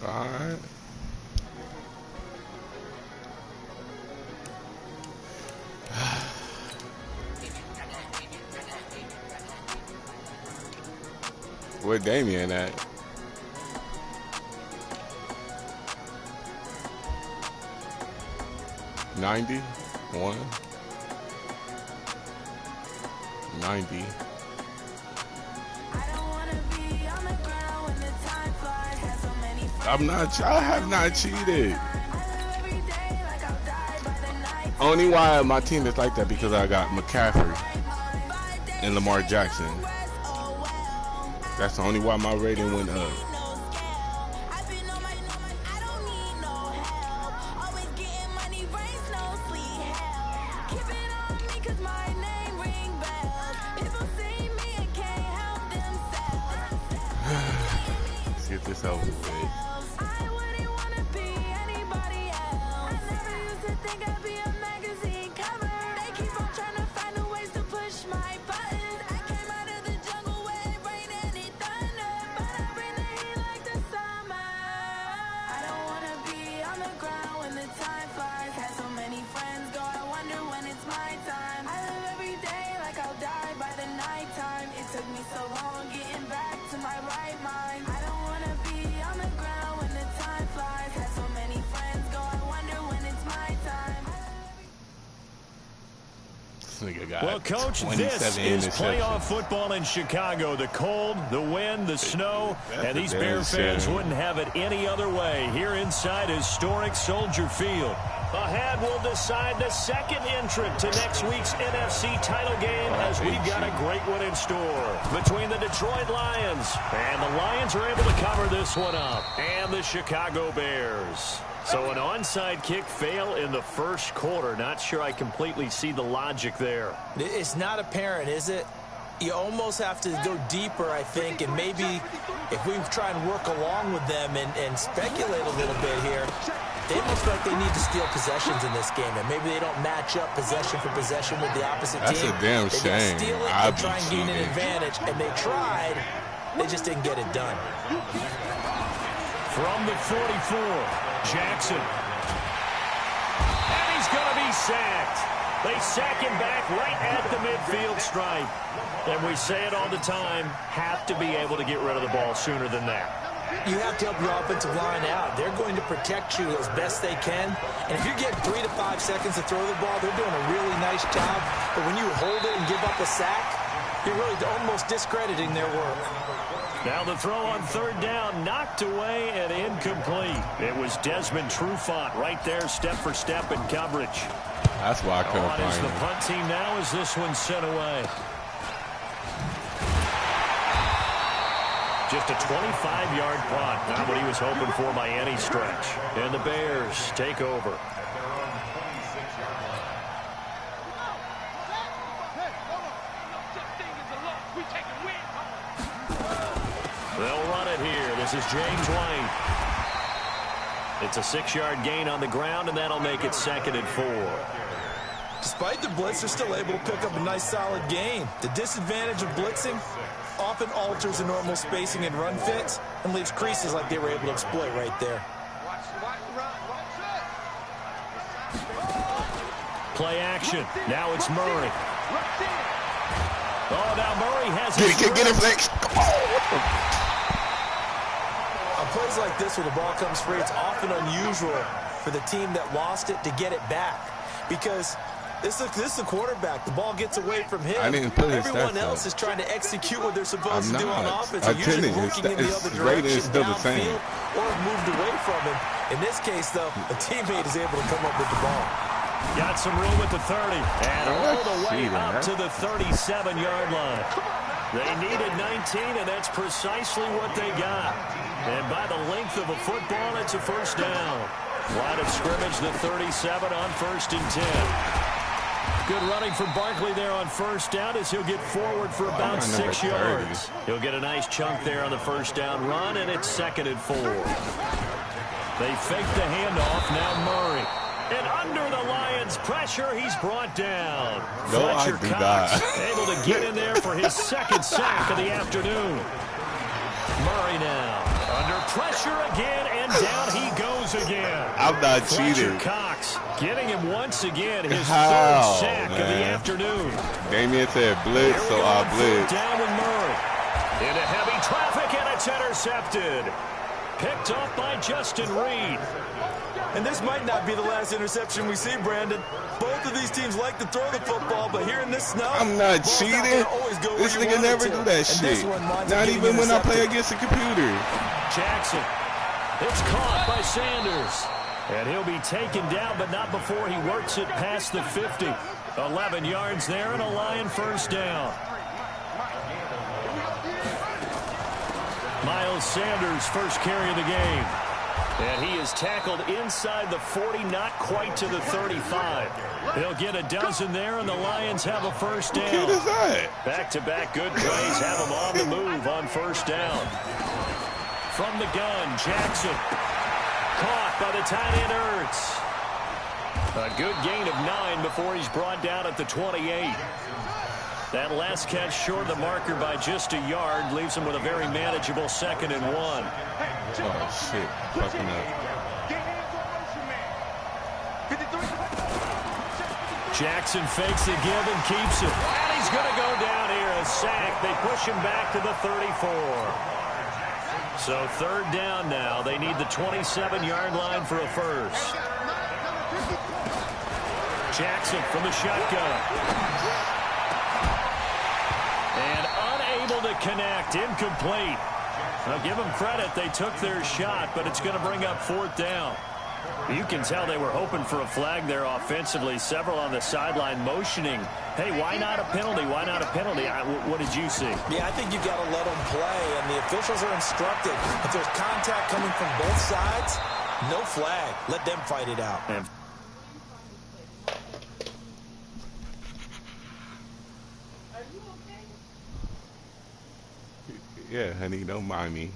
Alright. Where Damien at? $91. 90. I have not cheated. Only why my team is like that because I got McCaffrey and Lamar Jackson. That's the only why my rating went up. Let's get this over with. Well, Coach, this is playoff football in Chicago. The cold, the wind, the snow, and these Bear fans wouldn't have it any other way here inside historic Soldier Field. Ahead, we'll decide the second entrant to next week's NFC title game as we've got a great one in store between the Detroit Lions, and the Lions are able to cover this one up, and the Chicago Bears. So an onside kick fail in the first quarter. Not sure I completely see the logic there. It's not apparent, is it? You almost have to go deeper, I think, and maybe if we try and work along with them and speculate a little bit here, they almost feel like they need to steal possessions in this game, and maybe they don't match up possession for possession with the opposite team. That's a damn shame. They steal it and try and gain an advantage, and they tried. They just didn't get it done. From the 44, Jackson. And he's going to be sacked. They sack him back right at the midfield stripe. And we say it all the time, have to be able to get rid of the ball sooner than that. You have to help your offensive line out. They're going to protect you as best they can. And if you're getting 3 to 5 seconds to throw the ball, they're doing a really nice job. But when you hold it and give up a sack, you're really almost discrediting their work. Now the throw on third down, knocked away and incomplete. It was Desmond Trufant right there, step for step in coverage. That's why I couldn't find him. The punt team now as this one's sent away. Just a 25-yard punt. Not what he was hoping for by any stretch. And the Bears take over. They'll run it here. This is James White. It's a 6-yard gain on the ground, and that'll make it 2nd and 4. Despite the blitz, they're still able to pick up a nice, solid gain. The disadvantage of blitzing often alters the normal spacing and run fits and leaves creases like they were able to exploit right there. Play action. Now it's Murray. Oh, now Murray has get it, Flex. Come on. On plays like this where the ball comes free, it's often unusual for the team that lost it to get it back because this is the quarterback. The ball gets away from him. I didn't put Everyone else is trying to execute what they're supposed to do on offense. They're usually working in the other direction, downfield, or moved away from him. In this case, though, a teammate is able to come up with the ball. Got some room at the 30, and all the way up to the 37-yard line. They needed 19, and that's precisely what they got. And by the length of a football, it's a first down. Line of scrimmage, the 37 on 1st and 10. Good running from Barkley there on first down as he'll get forward for about 6 yards. He'll get a nice chunk there on the first down run, and it's 2nd and 4. They fake the handoff, now Murray. And under the Lions' pressure, he's brought down. Fletcher Cox able to get in there for his 2nd sack of the afternoon. Murray now under pressure again, and And down he goes again. I'm not cheating. Cox getting him once again, his third sack of the afternoon. Damian said blitz, so I blitz. Down with Murray. Into heavy traffic, and it's intercepted. Picked off by Justin Reed. And this might not be the last interception we see, Brandon. Both of these teams like to throw the football, but here in this snow, I'm not cheating. This nigga never do that shit. Not even when I play against a computer. Jackson. It's caught by Sanders. And he'll be taken down, but not before he works it past the 50. 11 yards there and a Lion first down. Miles Sanders first carry of the game. And he is tackled inside the 40, not quite to the 35. They'll get a dozen there, and the Lions have a first down. What kid is that? Back-to-back good plays have them on the move on first down. From the gun, Jackson. Caught by the tight end, Ertz. A good gain of 9 before he's brought down at the 28. That last catch short of the marker by just a yard leaves him with a very manageable 2nd and 1. Oh, shit. Fucking up. Jackson fakes the give and keeps it. And he's going to go down here. A sack. They push him back to the 34. So 3rd down now. They need the 27-yard line for a first. Jackson from the shotgun. And unable to connect. Incomplete. Now give them credit. They took their shot, but it's going to bring up 4th down. You can tell they were hoping for a flag there offensively. Several on the sideline motioning. Hey, why not a penalty? Why not a penalty? What did you see? Yeah, I think you've got to let them play, and the officials are instructed. If there's contact coming from both sides, no flag. Let them fight it out. And yeah, honey, don't mind me.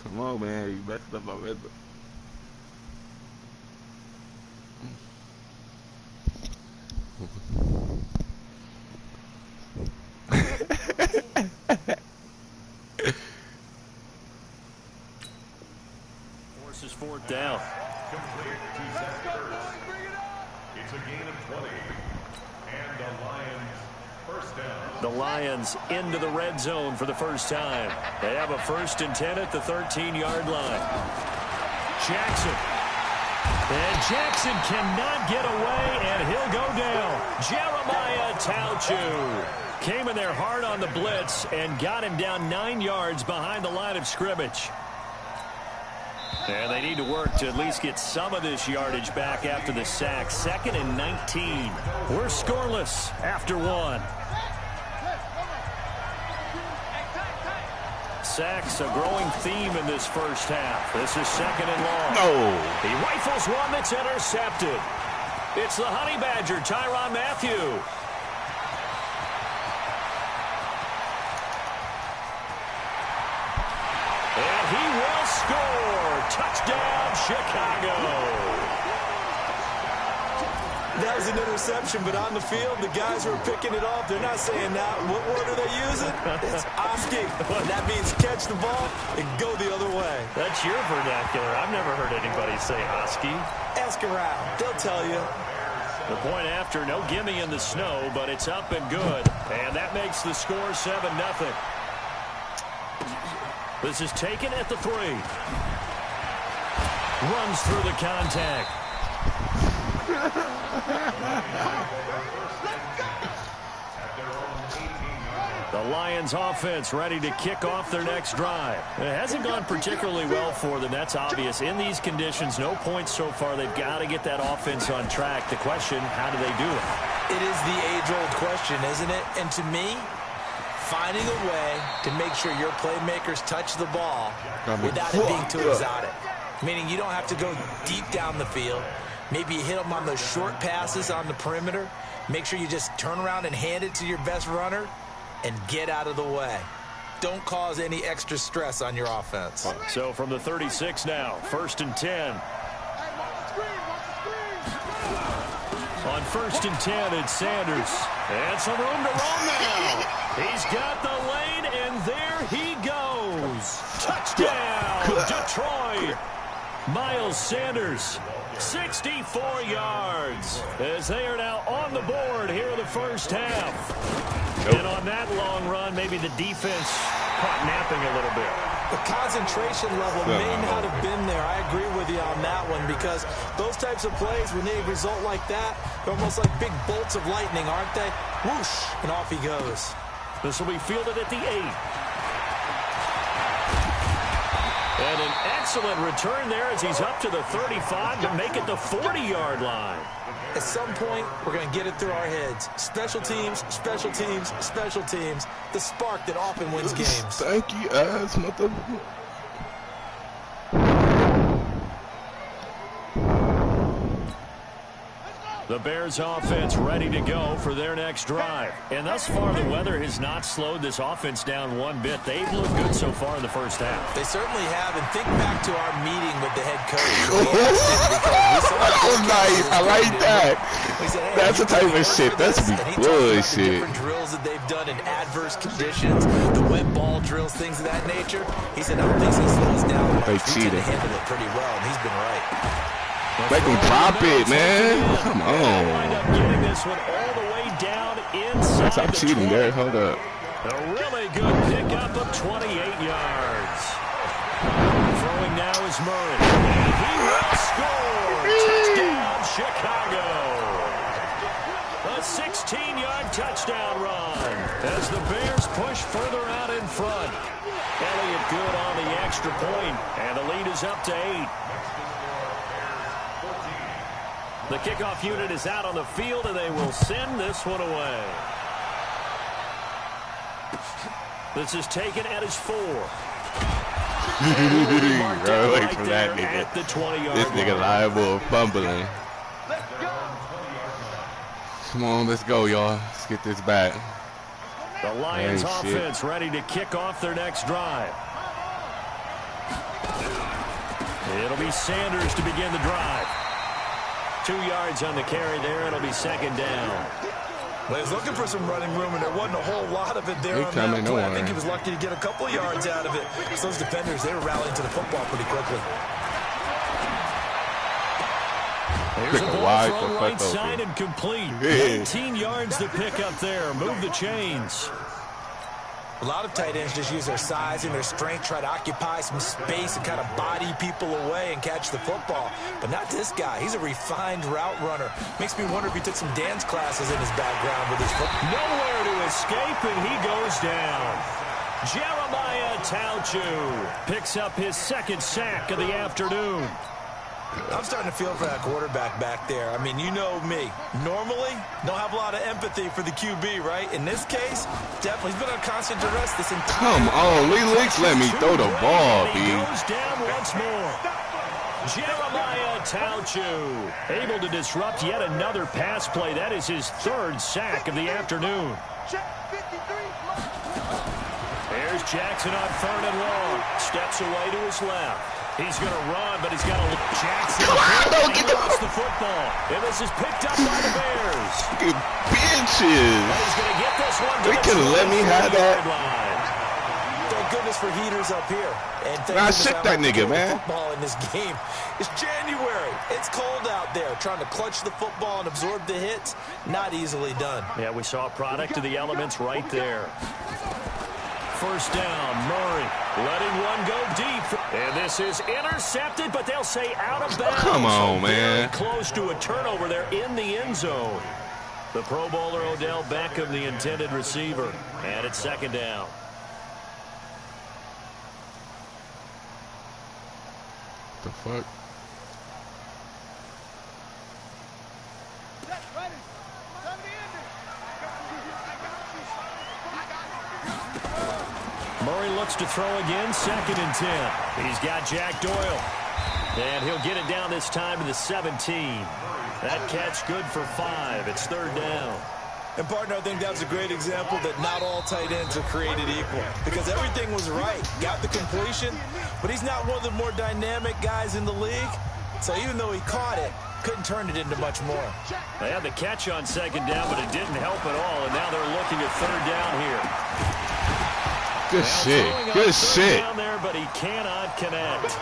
Come on, man. You messed up my rhythm. Forces 4th down. It's a gain of 20. And the Lions first down. The Lions into the red zone for the first time. They have a 1st and 10 at the 13-yard line. Jackson. And Jackson cannot get away, and he'll go down. Jeremiah Tauchu came in there hard on the blitz and got him down 9 yards behind the line of scrimmage. And they need to work to at least get some of this yardage back after the sack. 2nd and 19. We're scoreless after 1. Sacks a growing theme in this first half. This is 2nd and long. No. He rifles one that's intercepted. It's the Honey Badger, Tyrann Mathieu. And he will score. Touchdown, Chicago. That was an interception, but on the field, the guys who are picking it off, they're not saying that. What word are they using? It's Oski. That means catch the ball and go the other way. That's your vernacular. I've never heard anybody say Oski. Ask around. They'll tell you. The point after, no gimme in the snow, but it's up and good. And that makes the score 7-0. This is taken at the 3. Runs through the contact. The Lions offense ready to kick off their next drive. It hasn't gone particularly well for them. That's obvious. In these conditions, no points so far. They've got to get that offense on track. The question, how do they do it? It is the age-old question, isn't it? And to me, finding a way to make sure your playmakers touch the ball without it being too exotic. Meaning you don't have to go deep down the field. Maybe you hit them on those short passes on the perimeter. Make sure you just turn around and hand it to your best runner and get out of the way. Don't cause any extra stress on your offense. So from the 36 now, 1st and 10. On 1st and 10, it's Sanders. And some room to roam now. He's got the lane, and there he goes. Touchdown, Detroit. Miles Sanders, 64 yards, as they are now on the board here in the first half. And on that long run, maybe the defense caught napping a little bit. The concentration level may not have been there. I agree with you on that one, because those types of plays, when they result like that, they're almost like big bolts of lightning, aren't they? Whoosh, and off he goes. This will be fielded at the 8. And an excellent return there as he's up to the 35 to make it the 40-yard line. At some point, we're going to get it through our heads. Special teams, special teams, special teams. The spark that often wins games. Stanky ass motherfucker. The Bears offense ready to go for their next drive. And thus far, the weather has not slowed this offense down one bit. They've looked good so far in the first half. They certainly have. And think back to our meeting with the head coach. That was nice. I like that. Said, hey, that's the type of shit. That's bullshit. Different drills that they've done in adverse conditions, the wet ball drills, things of that nature. He said, I don't think he's going to slow us down. They cheated. He handled it pretty well, and he's been right. Make him drop it, man. Come on. Wind up getting this one all the way down inside. Stop cheating there. Hold up. A really good pickup of 28 yards. Throwing now is Murray. And he will score. Touchdown, Chicago. A 16-yard touchdown run as the Bears push further out in front. Elliott good on the extra point, and the lead is up to 8. The kickoff unit is out on the field, and they will send this one away. This is taken at his 4. Right away from that nigga. At the 20-yard this nigga liable of fumbling. Come on, let's go, y'all. Let's get this back. The Lions offense ready to kick off their next drive. It'll be Sanders to begin the drive. 2 yards on the carry there. It'll be second down. Well, he was looking for some running room, and there wasn't a whole lot of it there on that play. I think he was lucky to get a couple of yards out of it. So those defenders, they were rallying to the football pretty quickly. Here's a ball thrown right side and complete. 19 yards to pick up there. Move the chains. A lot of tight ends just use their size and their strength, try to occupy some space and kind of body people away and catch the football. But not this guy. He's a refined route runner. Makes me wonder if he took some dance classes in his background with his football. Nowhere to escape, and he goes down. Jeremiah Tauchu picks up his second sack of the afternoon. I'm starting to feel for that quarterback back there. I mean, you know me. Normally, don't have a lot of empathy for the QB, right? In this case, definitely. He's been under constant duress this entire time. Come on, let me throw the ball, B. He goes down once more. Jeremiah Tauchu able to disrupt yet another pass play. That is his third sack of the afternoon. There's Jackson on 3rd and long. Steps away to his left. He's going to run, but he's got to look. Jackson lost the football. And this is picked up by the Bears. Good benches. He's going to get this one. They could have let me have that. Thank goodness for heaters up here. And I shit that nigga, man. Football in this game. It's January. It's cold out there. Trying to clutch the football and absorb the hits, not easily done. Yeah, we saw a product of the elements right there. First down, Murray letting one go deep. And this is intercepted, but they'll say out of bounds. Come on, man. Close to a turnover there in the end zone. The Pro Bowler Odell Beckham, the intended receiver. And it's second down. The fuck? Murray looks to throw again, 2nd and 10. He's got Jack Doyle. And he'll get it down this time to the 17. That catch good for 5. It's 3rd down. And, partner, I think that's a great example that not all tight ends are created equal. Because everything was right. Got the completion, but he's not one of the more dynamic guys in the league. So even though he caught it, Couldn't turn it into much more. They had the catch on second down, but it didn't help at all, and now they're looking at third down here. Good shit. Good shit. Down there, but he cannot connect.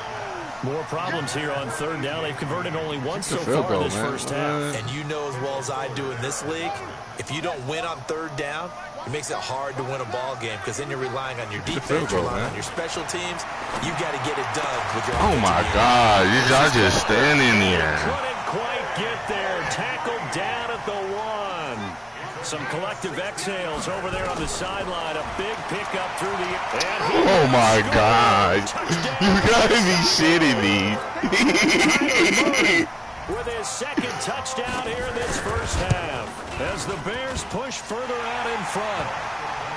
More problems here on third down. They've converted only once so far in this first half. And you know as well as I do in this league, if you don't win on third down, it makes it hard to win a ball game because then you're relying on your defense, you're relying on your special teams. You got to get it done with your Oh my God, you guys just standing there. Couldn't quite get there. Tackled down at the 1. Some collective exhales over there on the sideline. A big pickup through the... Oh my God. You gotta be shitting me. With his second touchdown here in this first half. As the Bears push further out in front.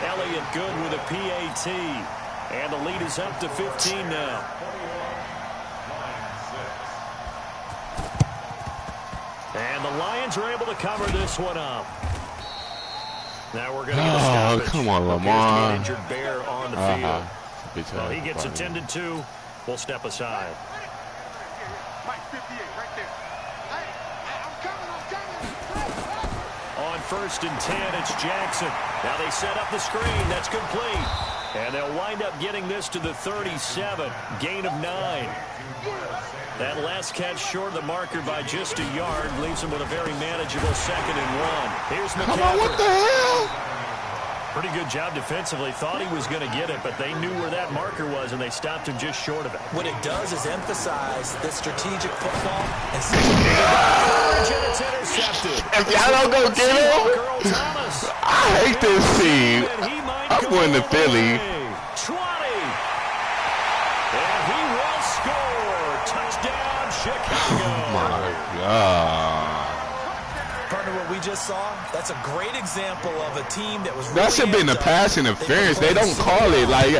Elliott good with a PAT. And the lead is up to 15 now. And the Lions are able to cover this one up. Now we're going to get a stoppage. Come on, Lamar. An injured Bear on the field. Well, he gets attended to. We'll step aside. On 1st and 10, it's Jackson. Now they set up the screen. That's complete. And they'll wind up getting this to the 37. Gain of 9. That last catch short of the marker by just a yard leaves him with a very manageable 2nd and 1. Here's McCaffrey. Come on, what the hell? Pretty good job defensively. Thought he was going to get it, but they knew where that marker was, and they stopped him just short of it. What it does is emphasize the strategic football and it's intercepted. If y'all don't go get him, I hate this team. I'm going to Philly. 20. And he will score. Touchdown, Chicago. Oh my God. Partner, what we just saw, that's a great example of a team that was really that should have been a pass interference. They don't call it. Like,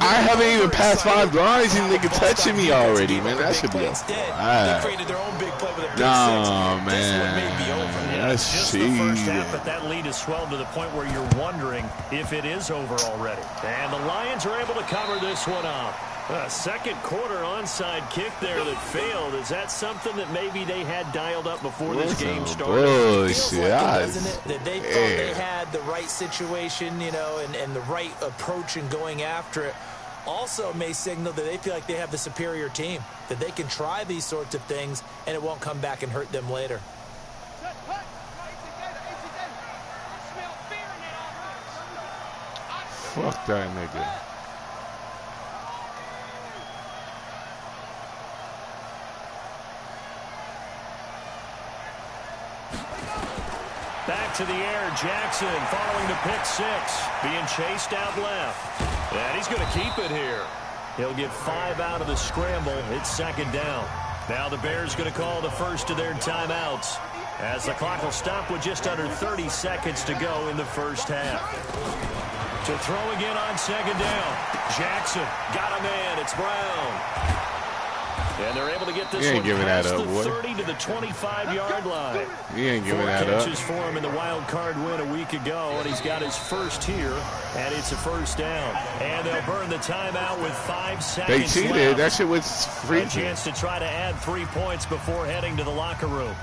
I haven't even passed 5 lines and nigga touching me already, man. That should be a they created their own big play with a big 6. Man. That's just the first half, but that lead is swelled to the point where you're wondering if it is over already. And the Lions are able to cover this one up. A second quarter onside kick there that failed. Is that something that maybe they had dialed up before this game started? Feels like it, doesn't it? That they thought they had the right situation, you know, and the right approach in going after it. Also may signal that they feel like they have the superior team, that they can try these sorts of things and it won't come back and hurt them later. Fuck that nigga. Back to the air, Jackson following the pick 6, being chased out left. And he's going to keep it here. He'll get 5 out of the scramble. It's 2nd down. Now the Bears going to call the first of their timeouts as the clock will stop with just under 30 seconds to go in the first half. To throw again on 2nd down. Jackson got a man. It's Brown. And they're able to get this one past the 30 to the 25-yard line. He ain't giving that up. 4 catches for him in the wild card win a week ago, and he's got his first here, and it's a 1st down. And they'll burn the timeout with 5 seconds They cheated. left. That shit was free. A chance to try to add 3 points before heading to the locker room.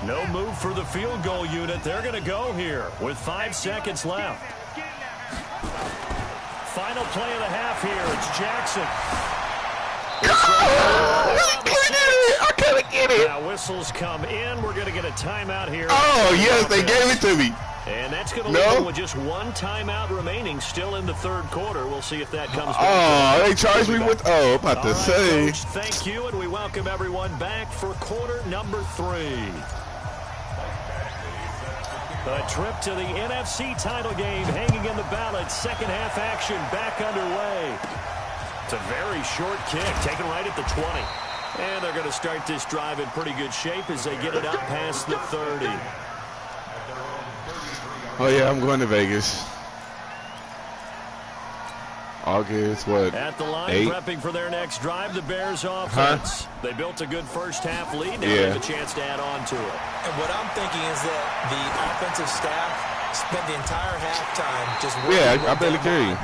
No move for the field goal unit. They're going to go here with 5 seconds left. Final play of the half here. It's Jackson. I couldn't get it. Now whistles come in. We're going to get a timeout here. Oh, yes, they gave it to me. And that's going to leave them with just 1 timeout remaining still in the 3rd quarter. We'll see if that comes back. Oh, they charged me with, about to say. Coach, thank you, and we welcome everyone back for quarter number 3. A trip to the NFC title game hanging in the balance. 2nd half action back underway. It's a very short kick, taken right at the 20. And they're going to start this drive in pretty good shape as they get it up past the 30. Oh, yeah, I'm going to Vegas. August, what, At the line, 8? prepping for their next drive, the Bears offense. They built a good first half lead. Now they have a chance to add on to it. And what I'm thinking is that the offensive staff spent the entire halftime just I barely carry you.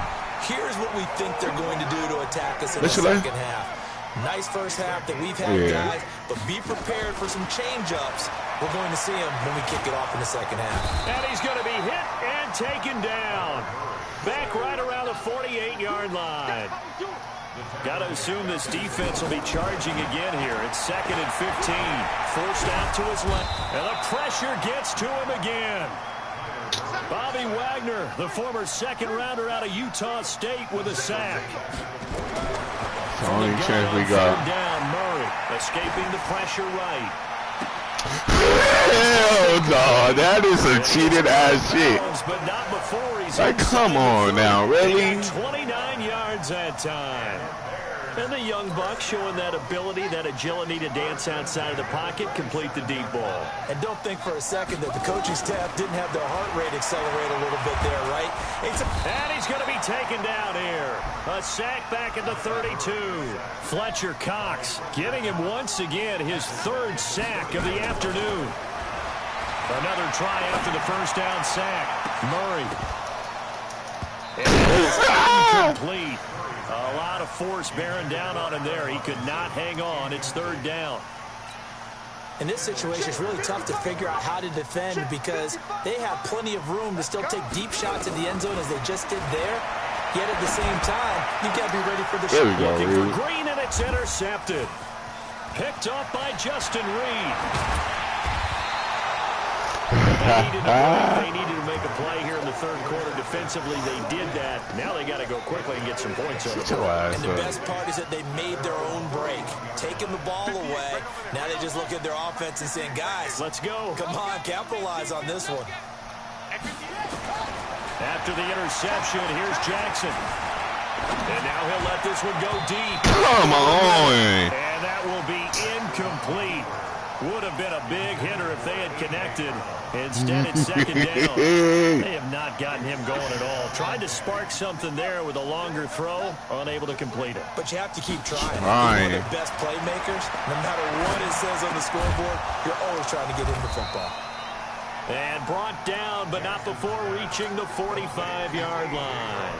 Here's what we think they're going to do to attack us in the second half. Nice first half that we've had, guys, but be prepared for some change-ups. We're going to see them when we kick it off in the second half. And he's going to be hit and taken down. Back right around the 48-yard line. Got to assume this defense will be charging again here. It's 2nd and 15. Forced out to his left. And the pressure gets to him again. Bobby Wagner, the former second-rounder out of Utah State, with a sack. The only chance we got. Down, Murray escaping the pressure right. Hell no, that is a cheated ass shit. But not before he's like, come on now, really? 29 yards that time. And the young buck showing that ability, that agility to dance outside of the pocket, complete the deep ball. And don't think for a second that the coaching staff didn't have their heart rate accelerate a little bit there, right? And he's going to be taken down here. A sack back at the 32. Fletcher Cox giving him once again his 3rd sack of the afternoon. Another try after the first down sack. Murray. And it's incomplete. A lot of force bearing down on him there. He could not hang on. It's 3rd down. In this situation, it's really tough to figure out how to defend because they have plenty of room to still take deep shots in the end zone as they just did there. Yet at the same time, you've got to be ready for the shot. Looking for Green, and it's intercepted. Picked up by Justin Reed. They needed to make a play here in the 3rd quarter. Defensively, they did that. Now they got to go quickly and get some points on the board. And the best part is that they made their own break, taking the ball away. Now they just look at their offense and saying, guys, let's go. Come on, capitalize on this one. After the interception, here's Jackson. And now he'll let this one go deep. Come on. And that will be incomplete. Would have been a big hitter if they had connected. Instead, it's 2nd down. They have not gotten him going at all. Tried to spark something there with a longer throw. Unable to complete it. But you have to keep trying. One of the best playmakers, no matter what it says on the scoreboard, you're always trying to get him the football. And brought down, but not before reaching the 45-yard line.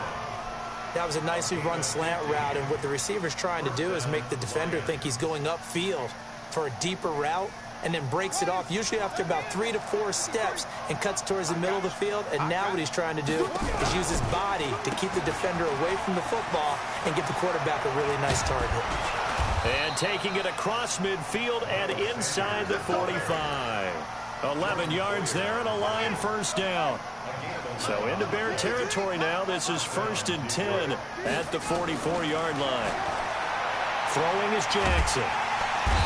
That was a nicely run slant route, and what the receiver's trying to do is make the defender think he's going upfield for a deeper route, and then breaks it off, usually after about 3 to 4 steps, and cuts towards the middle of the field. And now what he's trying to do is use his body to keep the defender away from the football and give the quarterback a really nice target. And taking it across midfield and inside the 45. 11 yards there and a Lion first down. So into Bear territory now. This is 1st and 10 at the 44-yard line. Throwing is Jackson.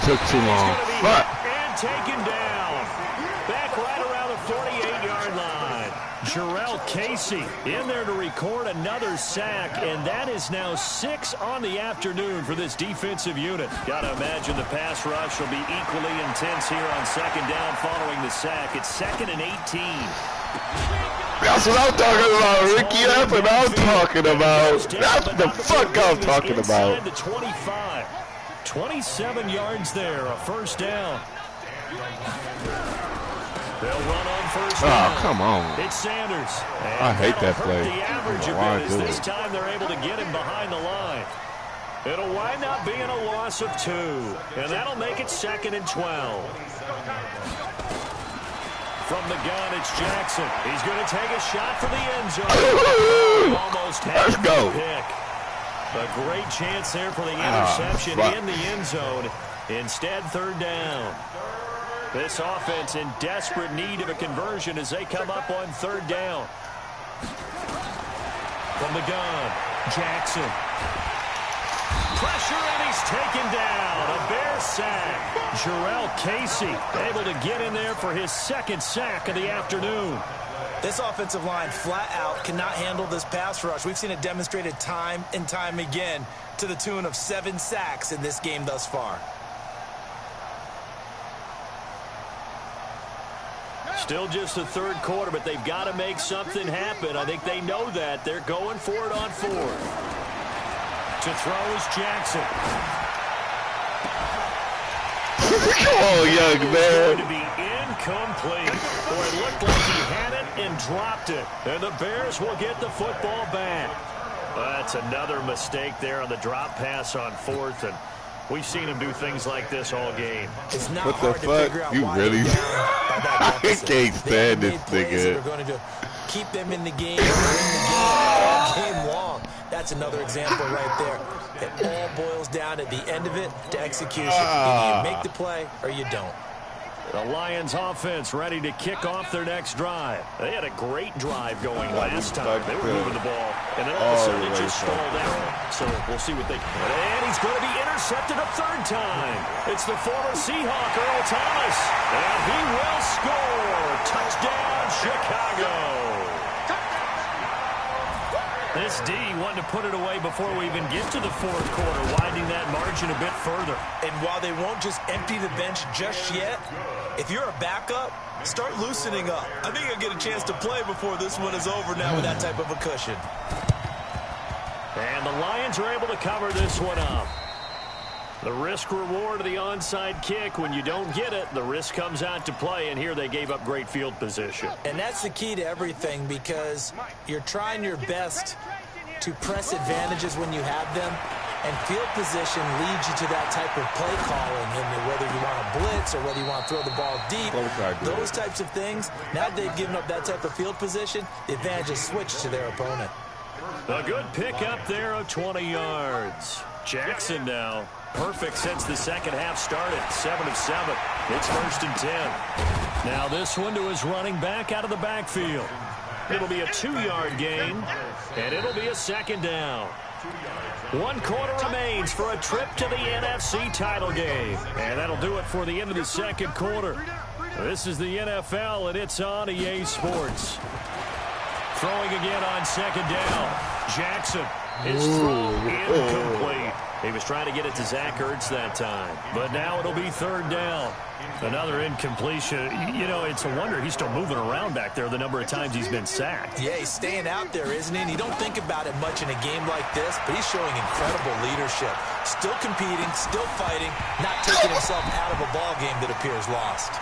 Took too long. And taken down. Back right around the 48-yard line. Jarrell Casey in there to record another sack, and that is now 6 on the afternoon for this defensive unit. Got to imagine the pass rush will be equally intense here on 2nd down following the sack. It's 2nd and 18. That's what I'm talking about, Ricky. That's what I'm talking about. That's the fuck I'm talking about. The 25. 27 yards there, a first down. They'll run on first down. Oh, come on. It's Sanders. I hate that play. The average of it is this time they're able to get him behind the line. It'll wind up being a loss of 2, and that'll make it 2nd and 12. From the gun, it's Jackson. He's going to take a shot for the end zone. Almost had Let's go. Pick. A great chance there for the interception in the end zone. Instead, 3rd down. This offense in desperate need of a conversion as they come up on 3rd down. From the gun, Jackson. Pressure, and he's taken down. A Bear sack. Jarrell Casey able to get in there for his 2nd sack of the afternoon. This offensive line flat out cannot handle this pass rush. We've seen it demonstrated time and time again to the tune of 7 sacks in this game thus far. Still just the 3rd quarter, but they've got to make something happen. I think they know that. They're going for it on 4th. To throw is Jackson. Come on, young man. Going to be incomplete. Boy, it looked like he had it and dropped it. And the Bears will get the football back. That's another mistake there on the drop pass on 4th, and we've seen him do things like this all game. It's not What the hard to figure fuck? out You why really? they're down by that I deficit. can't stand They this made plays that nigga. are going to keep them in the game, or in the game all game long. That's another example right there. It all boils down at the end of it to execution. Either you make the play or you don't. The Lions offense ready to kick off their next drive. They had a great drive going last time. They were moving the ball, and then all of a sudden it just stalled out. So we'll see what they can. And he's going to be intercepted a 3rd time. It's the former Seahawk, Earl Thomas. And he will score. Touchdown, Chicago. This D wanted to put it away before we even get to the 4th quarter, widening that margin a bit further. And while they won't just empty the bench just yet, if you're a backup, start loosening up. I think you'll get a chance to play before this one is over now with that type of a cushion. And the Lions are able to cover this one up. The risk-reward of the onside kick, when you don't get it, the risk comes out to play, and here they gave up great field position. And that's the key to everything, because you're trying your best to press advantages when you have them, and field position leads you to that type of play calling, and whether you want to blitz or whether you want to throw the ball deep, those types of things. Now that they've given up that type of field position, the advantage is switched to their opponent. A good pick up there of 20 yards. Jackson now. Perfect since the second half started. 7 of 7. It's 1st and 10. Now this one to his running back out of the backfield. It'll be a 2-yard gain, and it'll be a 2nd down. 1 quarter remains for a trip to the NFC title game. And that'll do it for the end of the 2nd quarter. This is the NFL, and it's on EA Sports. Throwing again on 2nd down. Jackson. His throw incomplete. He was trying to get it to Zach Ertz that time. But now it'll be 3rd down. Another incompletion. You know, it's a wonder he's still moving around back there the number of times he's been sacked. Yeah, he's staying out there, isn't he? And you don't think about it much in a game like this, but he's showing incredible leadership. Still competing, still fighting, not taking himself out of a ball game that appears lost.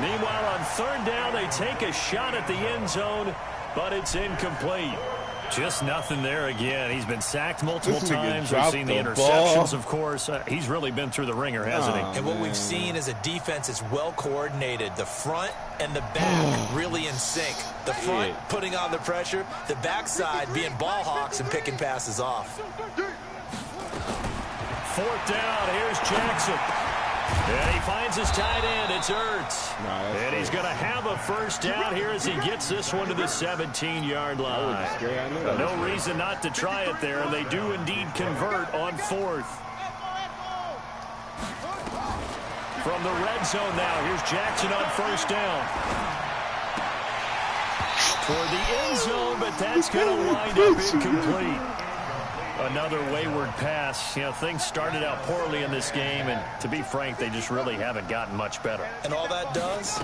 Meanwhile, on 3rd down, they take a shot at the end zone, but it's incomplete. Just nothing there again. He's been sacked multiple times. We've seen the interceptions, of course. He's really been through the ringer, hasn't he? And what we've seen is a defense that's well coordinated. The front and the back really in sync. The front putting on the pressure, the backside being ball hawks and picking passes off. 4th down. Here's Jackson. And he finds his tight end. It's Ertz. And he's going to have a 1st down here as he gets this one to the 17-yard line. No reason not to try it there, and they do indeed convert on 4th. From the red zone now, here's Jackson on 1st down. Toward the end zone, but that's going to wind up incomplete. Another wayward pass. You know, things started out poorly in this game, and to be frank, they just really haven't gotten much better. And all that does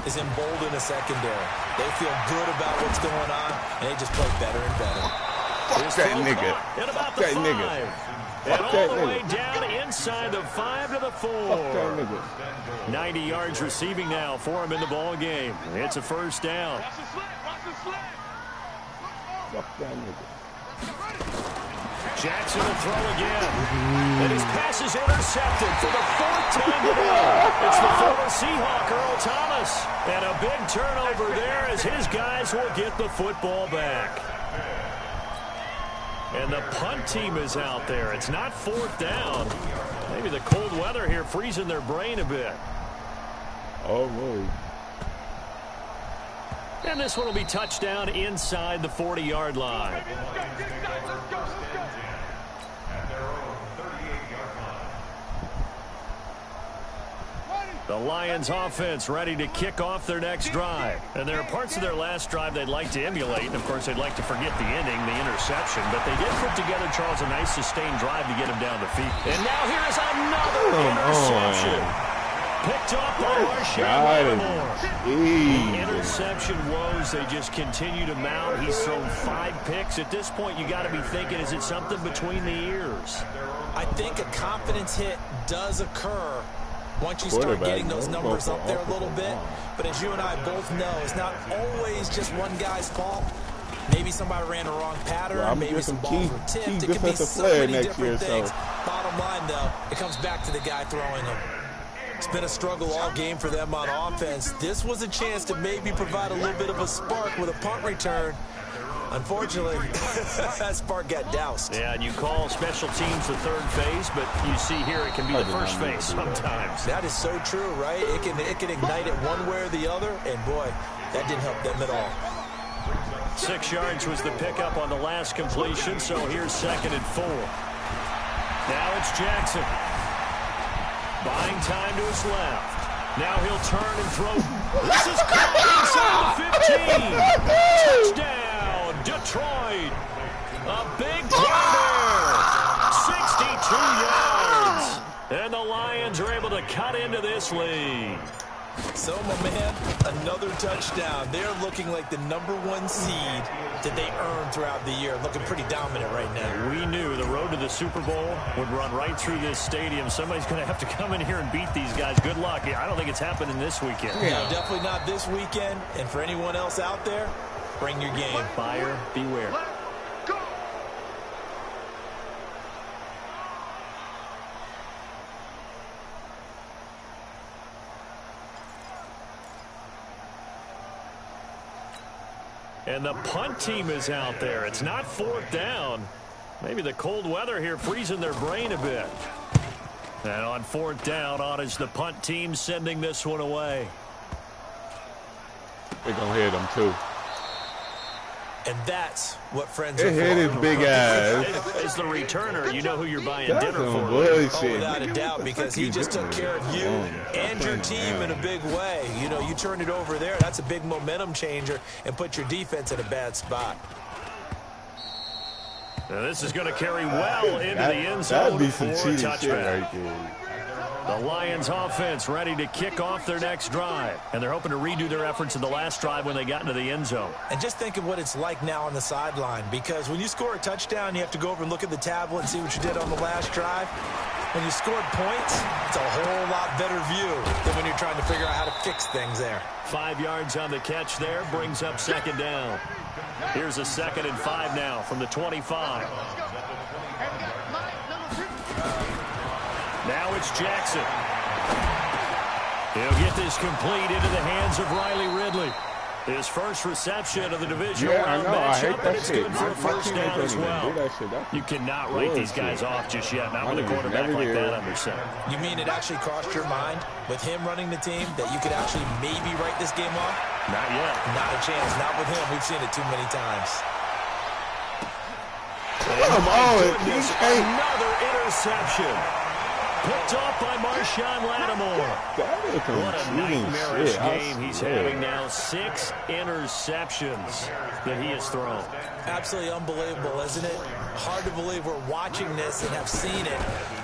is embolden a secondary. They feel good about what's going on, and they just play better and better. Fuck that nigga. At about the 5. And all the way down inside the 5 to the 4. Fuck that nigga. 90 yards receiving now for him in the ball game. It's a 1st down. Fuck that nigga. Jackson will throw again. And his pass is intercepted for the 4th time today. It's the former Seahawk, Earl Thomas. And a big turnover there as his guys will get the football back. And the punt team is out there. It's not 4th down. Maybe the cold weather here freezing their brain a bit. Oh, boy. And this one will be touchdown inside the 40-yard line. The Lions offense ready to kick off their next drive. And there are parts of their last drive they'd like to emulate. And, of course, they'd like to forget the ending, the interception. But they did put together, Charles, a nice sustained drive to get him down the field. And now here is another interception. Picked up by Marshawn Lattimore. The interception woes, they just continue to mount. He's thrown 5 picks. At this point, you got to be thinking, is it something between the ears? I think a confidence hit does occur once you start getting those numbers up there a little bit. But as you and I both know, it's not always just one guy's fault. Maybe somebody ran a wrong pattern. Well, maybe some balls were tipped. It could be so player many next different year, things. so. Bottom line, though, it comes back to the guy throwing them. It's been a struggle all game for them on offense. This was a chance to maybe provide a little bit of a spark with a punt return. Unfortunately, that spark got doused. Yeah, and you call special teams the third phase, but you see here it can be the first phase sometimes. That is so true, right? It can ignite it one way or the other, and boy, that didn't help them at all. 6 yards was the pickup on the last completion, so here's 2nd and 4. Now it's Jackson. Buying time to his left. Now he'll turn and throw. This is caught inside the 15. Touchdown, Detroit. A big play there. 62 yards. And the Lions are able to cut into this lead. So, my man, another touchdown. They're looking like the #1 seed that they earned throughout the year. Looking pretty dominant right now. We knew the road to the Super Bowl would run right through this stadium. Somebody's going to have to come in here and beat these guys. Good luck. I don't think it's happening this weekend. Yeah, definitely not this weekend. And for anyone else out there, bring your game. Buyer beware. And the punt team is out there. It's not 4th down. Maybe the cold weather here freezing their brain a bit. And on 4th down, on is the punt team sending this one away. They're going to hit him, too. And that's what friends are for. It hit his big ass. As the returner, you know who you're buying that's dinner for. Oh, without a doubt, because he just took care of you and your team in a big way. You know, you turned it over there. That's a big momentum changer and put your defense in a bad spot. Now this is going to carry well into the end zone for a touchback. Right there. The Lions offense ready to kick off their next drive. And they're hoping to redo their efforts in the last drive when they got into the end zone. And just think of what it's like now on the sideline, because when you score a touchdown, you have to go over and look at the tablet and see what you did on the last drive. When you scored points, it's a whole lot better view than when you're trying to figure out how to fix things there. 5 yards on the catch there, brings up 2nd down. Here's a 2nd and 5 now from the 25. Now it's Jackson. He'll get this complete into the hands of Riley Ridley. His first reception of the divisional round matchup, and it's good for a first down as well. You cannot write these guys off just yet, not with a quarterback like that under center. You mean it actually crossed your mind with him running the team that you could actually maybe write this game off? Not yet. Not a chance. Not with him. We've seen it too many times. Come on. Another interception. Picked off by Marshawn Lattimore. What a nightmarish game he's having now. 6 interceptions that he has thrown. Absolutely unbelievable, isn't it? Hard to believe we're watching this and have seen it,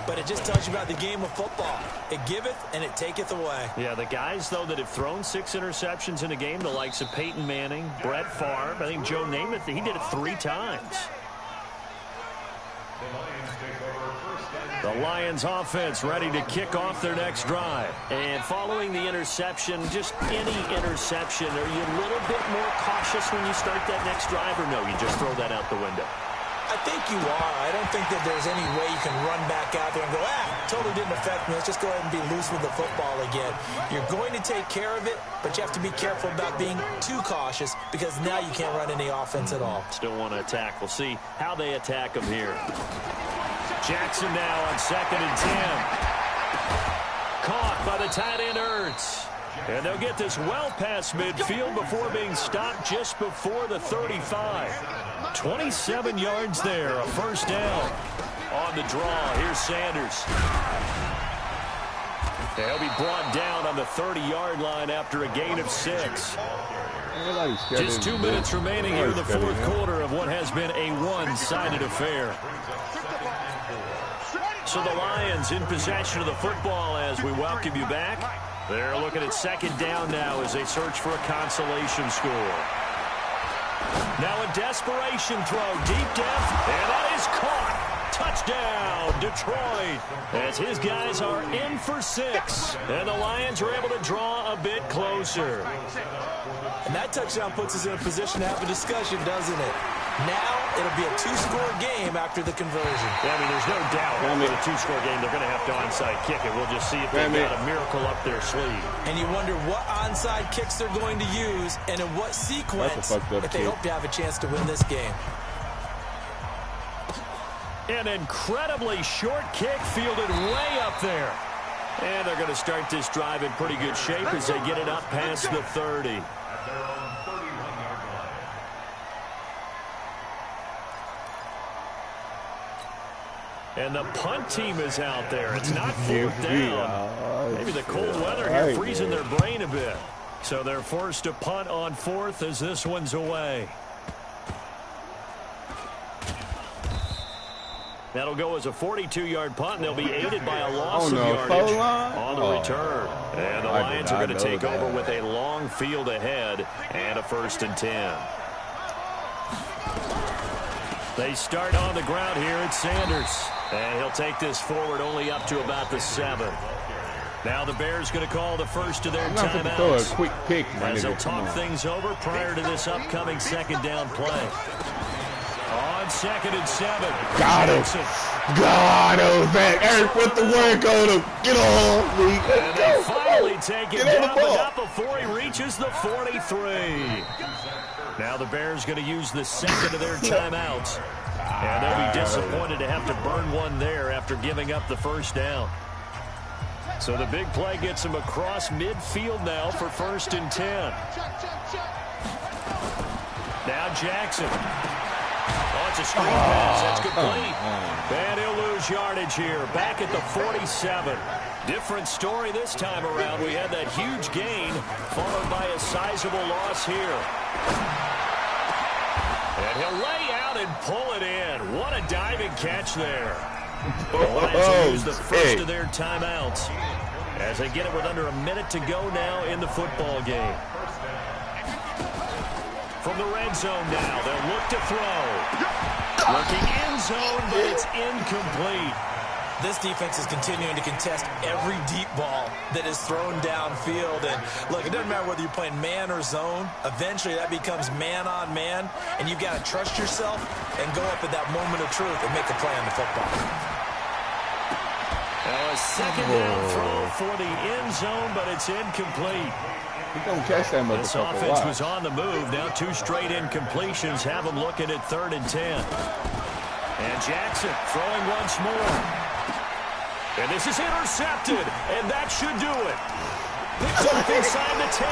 but it just tells you about the game of football. It giveth and it taketh away. Yeah, the guys, though, that have thrown 6 interceptions in a game, the likes of Peyton Manning, Brett Favre, I think Joe Namath, he did it 3 times. The Lions offense ready to kick off their next drive. And following the interception, just any interception, are you a little bit more cautious when you start that next drive, or no, you just throw that out the window? I think you are. I don't think that there's any way you can run back out there and go, totally didn't affect me. Let's just go ahead and be loose with the football again. You're going to take care of it, but you have to be careful about being too cautious because now you can't run any offense at all. Still want to attack. We'll see how they attack them here. Jackson now on 2nd and 10. Caught by the tight end Ertz. And they'll get this well past midfield before being stopped just before the 35. 27 yards there, a first down. On the draw, here's Sanders. They'll be brought down on the 30-yard line after a gain of 6. Just 2 minutes remaining here in the 4th quarter of what has been a one-sided affair. So the Lions in possession of the football as we welcome you back. They're looking at 2nd down now as they search for a consolation score. Now a desperation throw, deep depth, and that is caught. Touchdown, Detroit, as his guys are in for 6. And the Lions are able to draw a bit closer. And that touchdown puts us in a position to have a discussion, doesn't it? Now it'll be a 2-score game after the conversion. Yeah, I mean, there's no doubt with a 2-score game, they're going to have to onside kick it. We'll just see if they've got a miracle up their sleeve. And you wonder what onside kicks they're going to use and in what sequence if they hope to have a chance to win this game. An incredibly short kick fielded way up there. And they're going to start this drive in pretty good shape as they get it up past the 30. And the punt team is out there. It's not 4th down. Maybe the cold weather here freezing their brain a bit. So they're forced to punt on 4th as this one's away. That'll go as a 42-yard punt, and they'll be aided by a loss of yardage on the return. And the Lions are going to take over with a long field ahead and a 1st and 10. They start on the ground here at Sanders. And he'll take this forward only up to about the 7. Now the Bears going to call the first of their timeouts. Throw a quick pick, as they'll talk things over prior to this upcoming 2nd down play. On 2nd and 7. Got him. God, that Eric put the work on him. Get on me. And they finally take it down, but not before he reaches the 43. Now the Bears going to use the 2nd of their timeouts. And they'll be disappointed to have to burn one there after giving up the 1st down. So the big play gets them across midfield now for 1st and 10. Now Jackson. Oh, it's a screen pass. That's complete. And he'll lose yardage here. Back at the 47. Different story this time around. We had that huge gain followed by a sizable loss here. And he'll lay out and pull it in. What a diving catch there. The Lions will use the first of their timeouts as they get it with under a minute to go now in the football game. From the red zone now, they'll look to throw. Looking end zone, but it's incomplete. This defense is continuing to contest every deep ball that is thrown downfield. And, look, it doesn't matter whether you're playing man or zone. Eventually, that becomes man-on-man, and you've got to trust yourself and go up at that moment of truth and make a play on the football. Now a 2nd down throw for the end zone, but it's incomplete. He's going to catch that motherfucker. This offense was on the move. Now 2 straight incompletions have them looking at 3rd and 10. And Jackson throwing once more. And this is intercepted, and that should do it. Picks up inside the 10.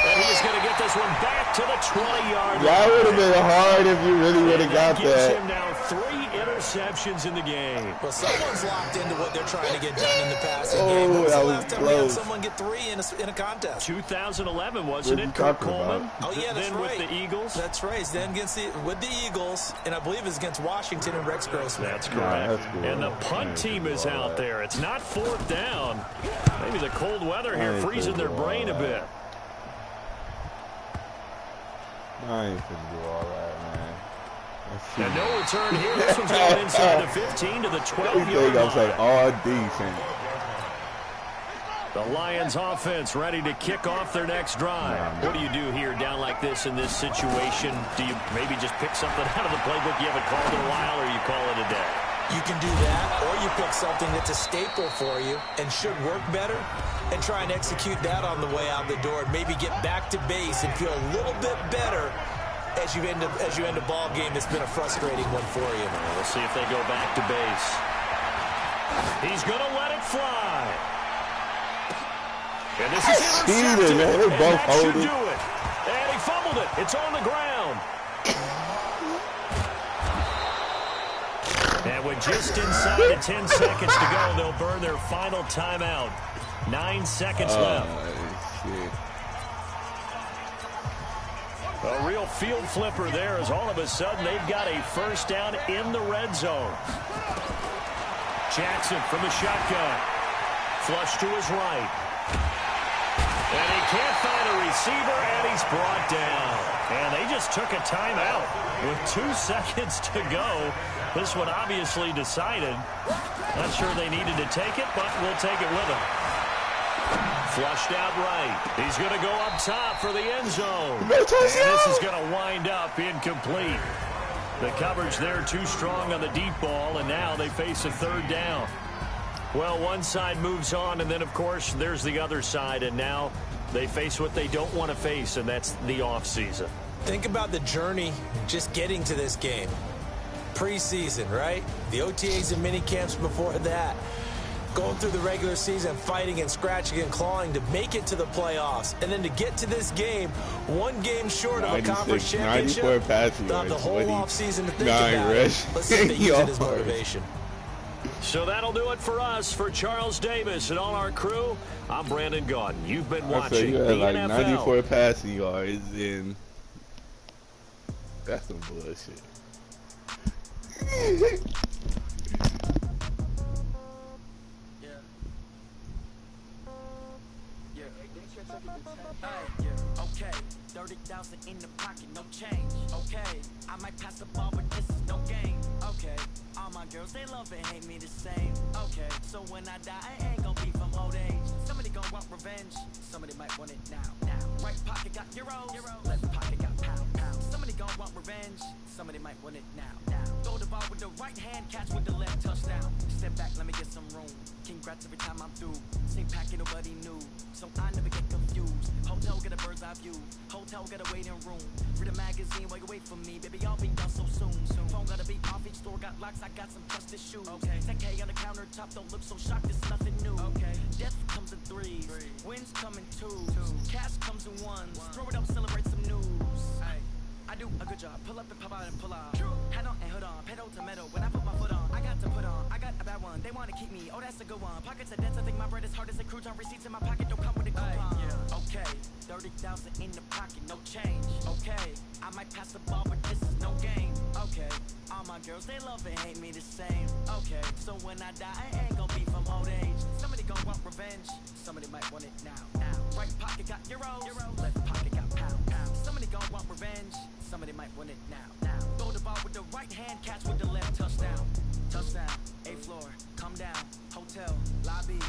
And he's going to get this one back to the 20-yard line. That would have been hard if you really would have got that. Gives him now 3 interceptions in the game. Well, someone's locked into what they're trying to get done in the passing game. Oh, that was last time close. we had someone get 3 in a contest? 2011, wasn't it? Kurt Coleman. Oh, yeah, that's then right. with the Eagles. That's right. Then with the Eagles, and I believe it's against Washington and Rex Grossman. That's correct. That's cool. And the punt team is out there. It's not 4th down. Maybe the cold weather here freezing their brain a bit. I ain't finna do all that, man. And no return here. This one's going inside the 15 to the 12-yard line. I'm saying all decent. The Lions offense ready to kick off their next drive. What do you do here down like this in this situation? Do you maybe just pick something out of the playbook you haven't called in a while, or you call it a day? You can do that, or you pick something that's a staple for you and should work better and try and execute that on the way out the door and maybe get back to base and feel a little bit better as you end a ball game that's been a frustrating one for you. We'll see if they go back to base. He's going to let it fly. And this is intercepted. Man. They both that should hold it. do it. And he fumbled it. It's on the ground. And with just inside of 10 seconds to go, they'll burn their final timeout. 9 seconds left. Shit. A real field flipper there as all of a sudden they've got a 1st down in the red zone. Jackson from the shotgun. Flush to his right. And he can't find a receiver, and he's brought down. And they just took a timeout with 2 seconds to go. This one obviously decided. Not sure they needed to take it, but we'll take it with them. Flushed out right. He's going to go up top for the end zone. And this is going to wind up incomplete. The coverage there too strong on the deep ball, and now they face a 3rd down. Well, one side moves on, and then, of course, there's the other side, and now they face what they don't want to face, and that's the offseason. Think about the journey just getting to this game. Preseason, right? The OTAs and mini camps before that. Going through the regular season, fighting and scratching and clawing to make it to the playoffs. And then to get to this game, 1 game short of a conference championship. 94 passing the yards. whole offseason to think about it. Let's see if they use it as motivation. So that'll do it for us. For Charles Davis and all our crew, I'm Brandon Gaudin. You've been watching you the had like NFL. 94 passing yards, and that's some bullshit. Okay, 30,000 in the pocket, no change. Okay, I might pass the ball, but this is no game. Okay, all my girls, they love and hate me the same. Okay, so when I die, I ain't gonna be from old age. Somebody gonna want revenge, somebody might want it now. Right pocket got euros, left pocket got pound. Somebody gonna want revenge, somebody might want it now. Throw the ball with the right hand, catch with the left, touchdown. Step back, let me get some room. Congrats every time I'm through. Same packet, nobody knew, so I never get confused. Hotel get a bird's eye view, hotel get a waiting room. Read a magazine while you wait for me, baby, I'll be done so soon. Phone gotta be off, each store got locks, I got some trusted shoes. Okay, 10K on the countertop, don't look so shocked, it's nothing new. Okay, death comes in 3s, wins come in 2s, cash comes in 1s. Throw it up, celebrate some news. I do a good job, pull up and pop out and pull out. Head on and hood on, pedal to metal. When I put my foot on, I got to put on. I got a bad one, they wanna keep me, oh that's a good one. Pockets are dense, I think my bread is hard as a crouton. Receipts in my pocket don't come with a coupon. Okay, 30,000 in the pocket, no change. Okay, I might pass the ball, but this is no game. Okay, all my girls, they love and hate me the same. Okay, so when I die, I ain't gonna be from old age. Somebody gonna want revenge, somebody might want it now. Right pocket got euros, left pocket got pound. Somebody gonna want revenge, somebody might want it now. Throw the ball with the right hand, catch with the left, touchdown. Touchdown, 8th floor, come down, hotel, lobby.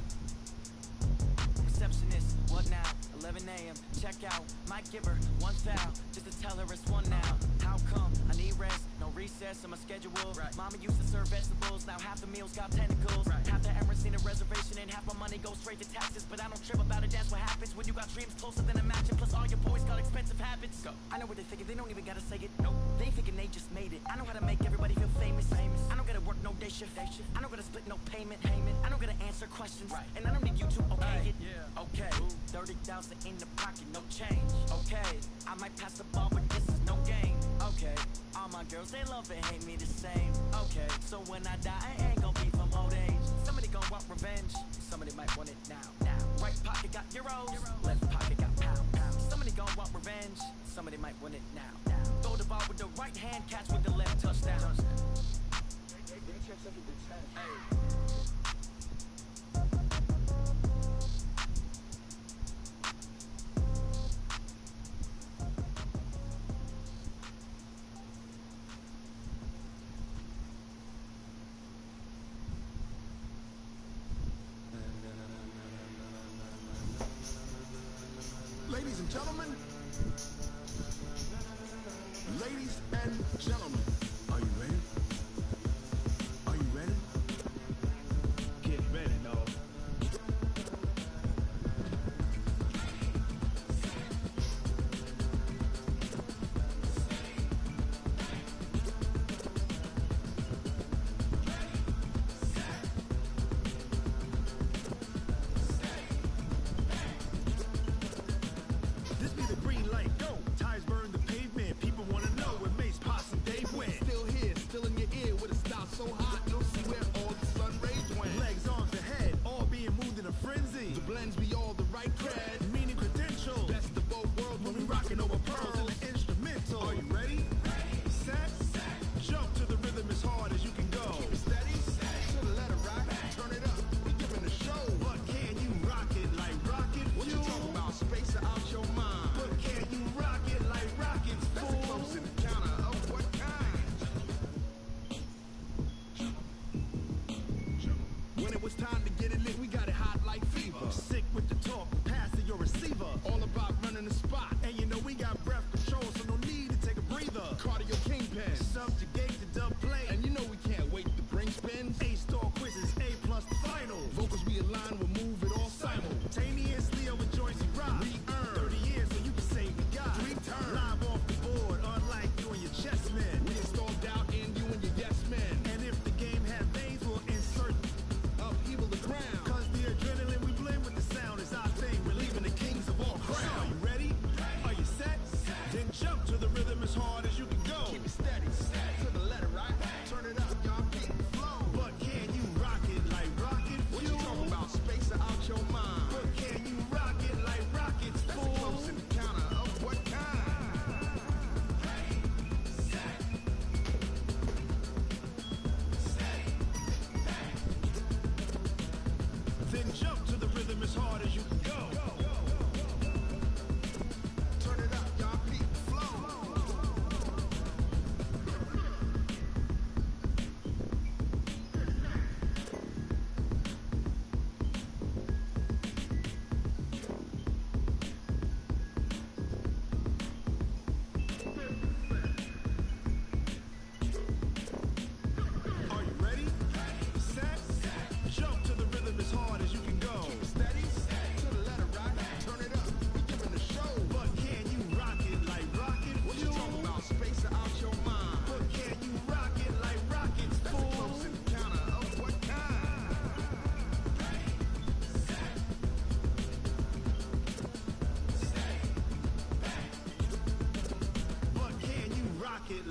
Receptionist, what now? 11 a.m., check out, might give her 1 foul, just to tell her it's 1 now. How come? I need rest, no recess on my schedule. Mama used to serve vegetables, now half the meals got tentacles. Half the errands need a reservation and half my money goes straight to taxes. But I don't trip about it, that's what happens when you got dreams closer than a match. Plus all your boys got expensive habits. Go. I know what they thinking, they don't even gotta say it. Nope. They thinking they just made it. I know how to make everybody feel famous. I don't gotta work no day shift. I don't gotta split no payment. I don't gotta answer questions. And I don't need you to okay it. Okay, 30,000 in the pocket, no change. Okay, I might pass the ball, but this is no game. Okay, all my girls, they love and hate me the same. Okay, so when I die, I ain't gonna be from old age. Somebody gonna want revenge, somebody might want it now. Right pocket got euros, left pocket got pound. Somebody gonna want revenge, somebody might want it now. Throw the ball with the right hand, catch with the left, touchdown. Ladies and gentlemen, are you ready? Are you ready? Get ready, dog. This be the green light, go. Tires burn the pavement. People wanna know where Mace, Possum, Dave went.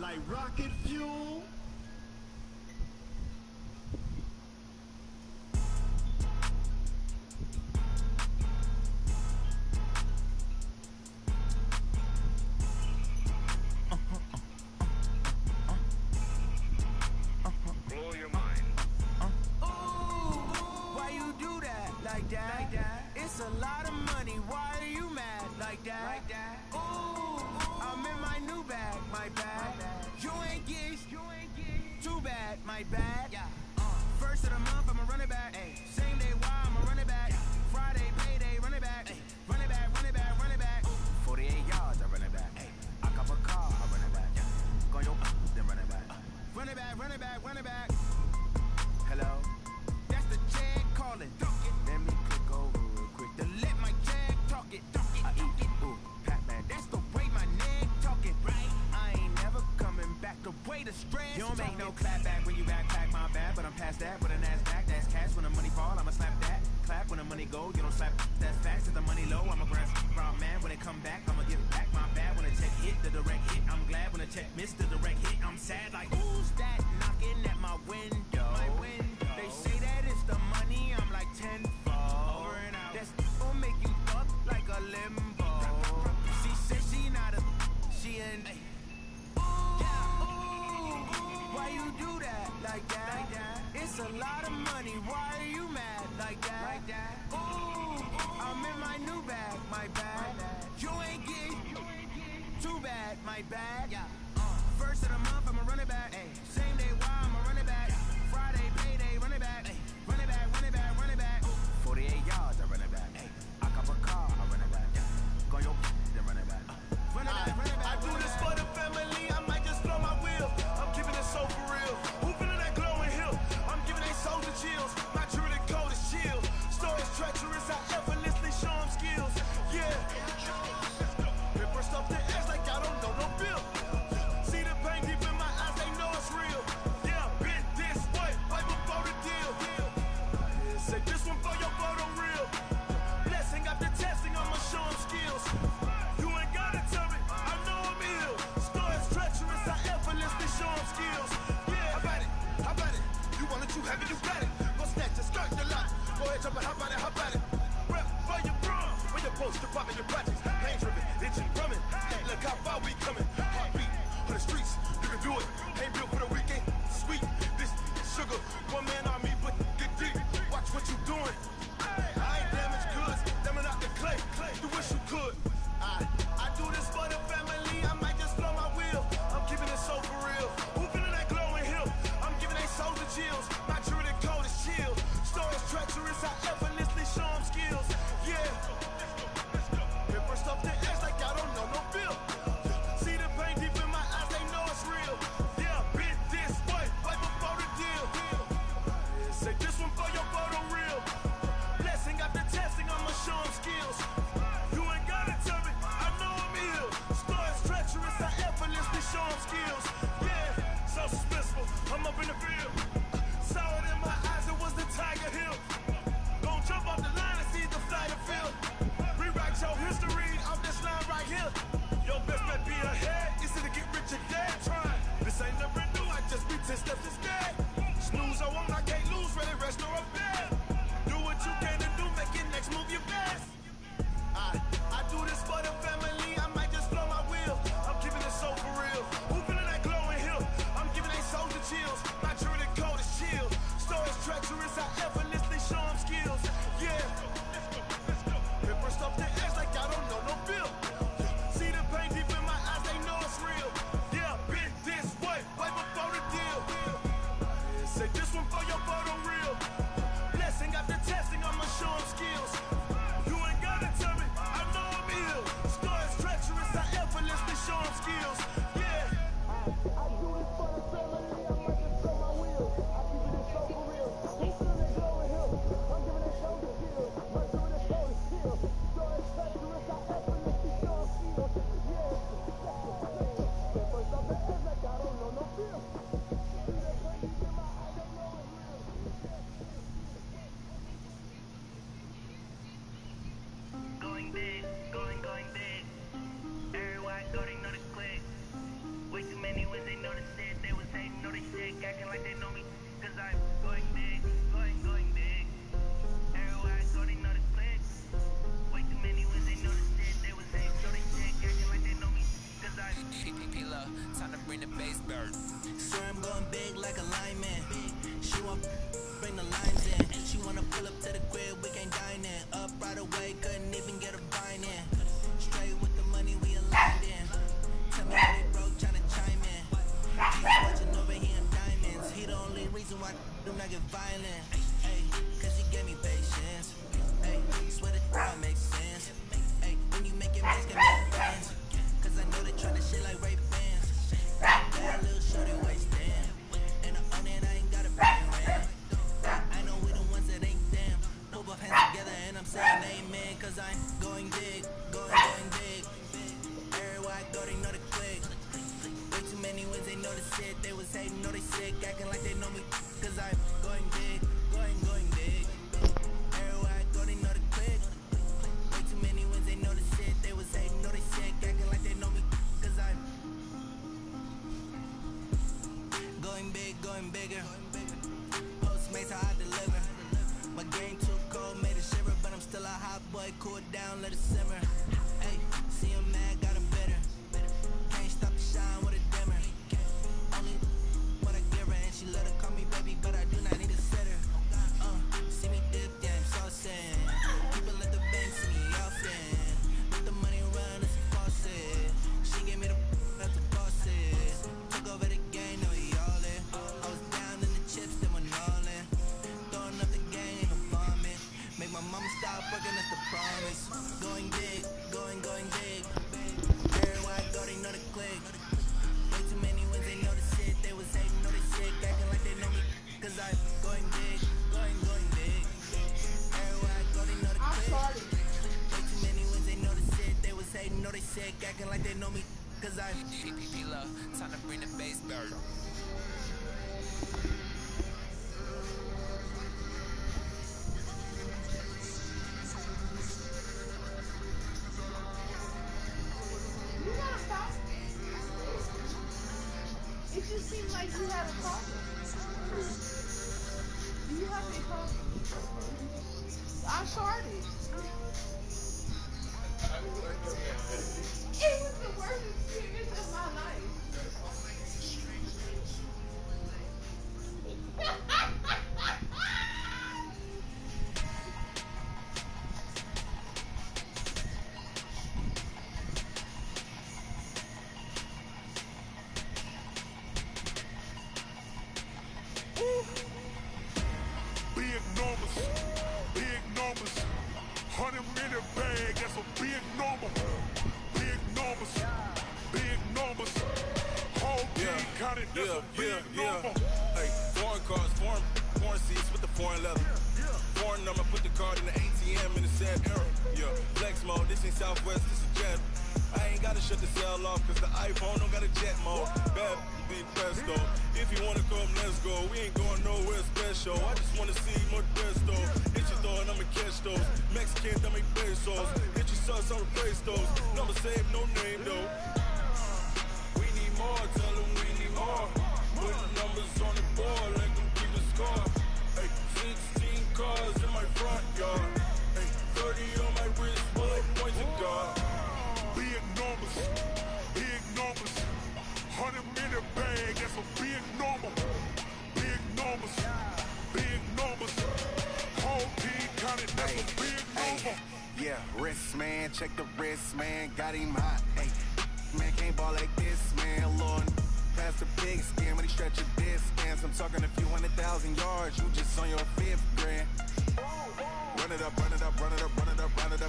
like rocket fuel. Blow your mind. Why you do that like that? It's a lot of money. Why are you mad like that? Ooh, I'm in my new bag, my bad. You ain't get too bad, my bad. First of the month, I'ma run it back. Same day, why I'ma run it back. Friday, payday, run it back. Run it back, run it back, run it back. 48 yards, I run it back. I cop a car, I run it back. Go your then run it back. Run it back, run it back, run it back. Hello? That's the jag calling. Let me click over real quick to let my jag talk it. I eat it. Ooh, Pac-Man, that's the way my neck talking. Right? I ain't never coming back. The way the stress. You don't make no clap back when you backpack my bad, but I'm past that. With a NASDAQ, that's cash. When the money fall, I'ma slap that. Clap when the money go, you don't slap. That's fast. If the money low, I'ma grab round man. When it come back, I'ma give it back my bad. When the check hit, the direct hit. I'm glad when the check missed the direct hit. I'm sad like who's that knocking at my window? They say that it's the money. I'm like 10-fold. Over and out. That's gonna make you fuck like a limbo. She said she not a. She an. Why you do that like that? It's a lot of money. Why are you mad like that? Ooh, I'm in my new bag, my bad. You ain't get too bad, my bad. First of the month, I'ma run it back. Same day, why I'ma run it back. Friday, payday, run it back. Run it back, run it back, run it back. 48 yards, I run it back. I cop a car, I run it back. Go your then run it back. Run it back, run it back. I do this for the family, I might just blow my wheel. I'm keeping it so for real. Who feeling that glowing hill? I'm giving they souls the chills. My jewelry code is chill. Stories treacherous, I effortlessly show them skills. Yeah. Paper stuff the edge like I don't know no bill. See the pain deep in my eyes, they know it's real. Yeah, bit this way, right before the deal. Say this one for your photo real. Blessing after testing, I'ma show them skills. You ain't gotta tell me, I know I'm ill. Stories treacherous, I effortlessly show them skills. Yeah, how about it? How about it? You want it, you have it, you got it. Go snatch it, skirt the lot. Go ahead, jump it, how about it? How about it? Rep for your bro. When you're supposed to pop in your projects. Pain driven, itching, drumming. Look how far we coming. Heartbeat on the streets, you can do it. Ain't built for the weekend. Sweet, this sugar. One man army, but get deep. Watch what you doing. I ain't damaged goods, them are not the clay. You wish you could. I do this for the family, I might just blow my wheel. I'm keeping it so for real. Who feeling that glowing hill? I'm giving they souls the chills. My jewelry code is chill. Stories treacherous, I effortlessly show them skills. Yeah. Paper stuff the edge like I don't know no bill. See the pain deep in my eyes, they know it's real. Yeah, bit this way, right before the deal. Say this one for your photo real. time to bring the base bird. Swear I'm going big like a lineman. She want bring the lines in. She wanna pull up to the crib, we can't dine in. Up right away, couldn't even get a vine in. Straight with the money we aligned in. Tell me how they broke, tryna chime in. He's watching over here in diamonds. He the only reason why do not get violent. Ay, cause he gave me patience. Ay, swear that all makes sense. Ay, when you make it make friends. Cause I know they tryna shit like Ray Bans. Bad little shorty wasting. And I own it, I ain't gotta pay rent. I know we the ones that ain't damn. Put both hands together and I'm saying amen. Cause I'm going big, going big. Everywhere I go, they know the click. Way too many wins, they know the shit. They was hating, know they sick, acting like they know me. Cause I'm going big, going big. Everywhere I go, they know the click. Way too many wins, they know the shit. They was hating, know they sick, acting like they know me. Cause I'm going big, going bigger. Postmates how I deliver. My game too cold, made a shiver, but I'm still a hot boy. Cool it down, let it simmer. Hey, see him mad, got him bitter. Can't stop the shine with a dimmer. Only what I give her, and she let her call me baby, but I do not need a sitter. See me dip, yeah, I'm saucing. People at the bank see me often. Let the money run, it's a faucet. She gave me the that's the faucet. Took over the game, now we all in. I was down in the chips, then went all in. Throwing up the game, ain't no vomit. Make my mama stop working, that's the promise. Going big, going big. Everywhere I go, they know the click. Way too many wins, they know the shit. They was hating, know they sick, acting like they know me. Cause I'm going big, going big. Everywhere I go, they know the click. Way too many wins, they know the shit. They was hating, know they sick, acting like they know me. Cause I'm love, time to bring the base bird. You got a problem? It just seemed like you had a problem. Do you have a problem? I farted. It was the worst experience of my life. Big numbers, 100-minute bag, that's a big number. Big numbers, whole team counted, that's a big number. Hey, foreign cars, foreign seats with the foreign leather. Foreign number, put the card in the ATM in the sad era. Yeah, flex mode, this ain't Southwest, this is Jet. I ain't gotta shut the cell off, cause the iPhone don't got a jet mode. Bad be presto. If you wanna come, let's go. We ain't going nowhere special. I just wanna see more presto. Hit your door and I'ma catch those. Mexican, I make pesos. Hit your sus, I'll replace those. Number save, no name though. We need more, tell them we need more. Put numbers on the board, let them keep the score. Hey, 16 cars in my front yard. Hey, 30 on my wrist, bullet point to God. Big numbers, 100-minute bag, that's a big number. Big numbers, whole team counted, that's a big number. Yeah, wrist man, check the wrist man, got him hot. Hey, man can't ball like this, man. Lord, past the big skin when he stretch a distance. I'm talking a few 100,000 yards, you just on your 5th grand. Run it up,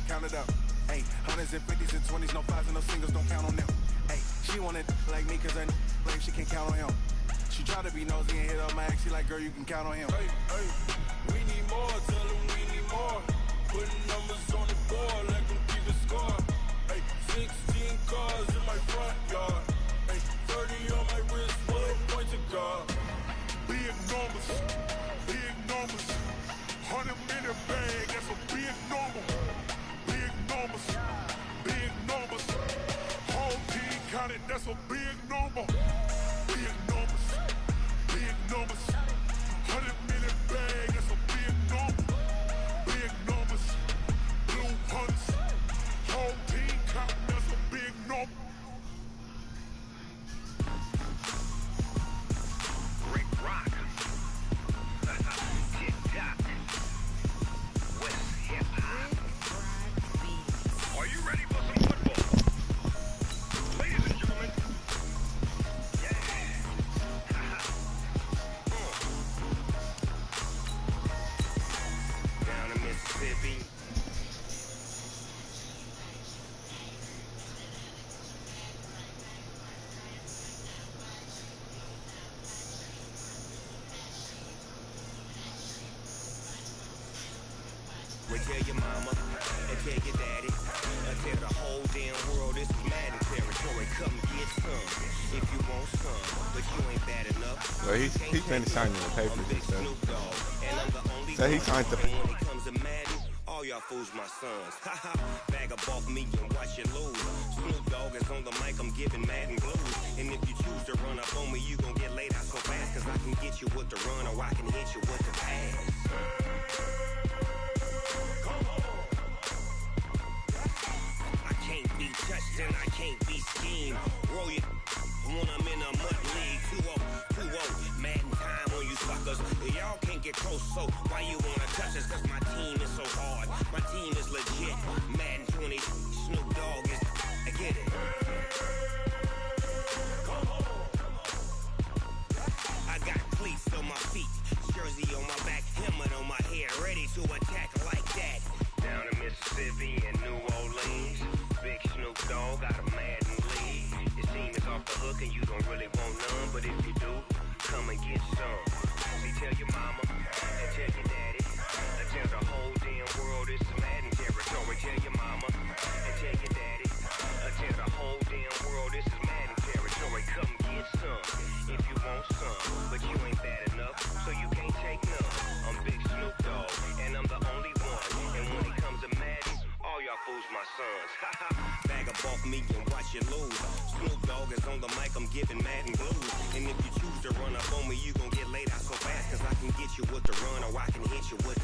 count it up. Hey, hundreds and 50s and 20s, no 5s and no singles, don't count on them. Hey, she wanted like me cause her claim she can count on him. She tried to be nosy and hit up my ex, she like, girl, you can count on him. Hey, we need more, tell them we need more. Putting numbers on the board, let them keep the score. Hey, 16 cars in my front yard. Hey, 30 on my wrist, bullet point to God. Big numbers, 100-minute bag, that's a big number. Big numbers, whole team counted, that's a big number. Big numbers, 100-minute bag, that's a big number. Big numbers, blue hunts, whole team counted, that's a big number. tell your mama, and tell your daddy, and tell the whole damn world this is Madden territory. Come get some if you want some, but you ain't bad enough. Well, he's finished signing the papers and stuff. So he signed the when it comes to Madden, all y'all fools my sons. Haha, bag up off me and watch you lose. Snoop Dogg is on the mic, I'm giving Madden blues. And if you choose to run up on me, you gon' get laid out so fast. Cause I can get you with the run or I can hit you with the pass. I can't be touched and I can't be schemed. Roll you when I'm in a mud league. 2-0, Madden time on you suckers. Y'all can't get close, so why you wanna touch us? Cause my team is so hard. My team is legit. Madden 20, Snoop Dogg is, I get it. I got cleats on my feet, jersey on my back, helmet on my head, ready to attack like that. Down in Mississippi and New Orleans, Big Snoop Dogg got a Madden league. Your team is off the hook and you don't really want none, but if you do, come and get some. See, tell your mama and tell your daddy, and tell the whole damn world this is Madden territory. Tell your mama and tell your daddy, and tell the whole damn world this is Madden territory. Come get some if you want some, but you ain't bad enough, so you can't take none. I'm Big Snoop Dogg, and I'm the only one. And when it comes to Madden, all y'all fools my sons. Bag up off me and watch you lose. Snoop Dogg is on the mic, I'm giving Madden blues. And if you choose to run up on me, you gon' get laid out so fast. Cause I can get you with the run or I can hit you with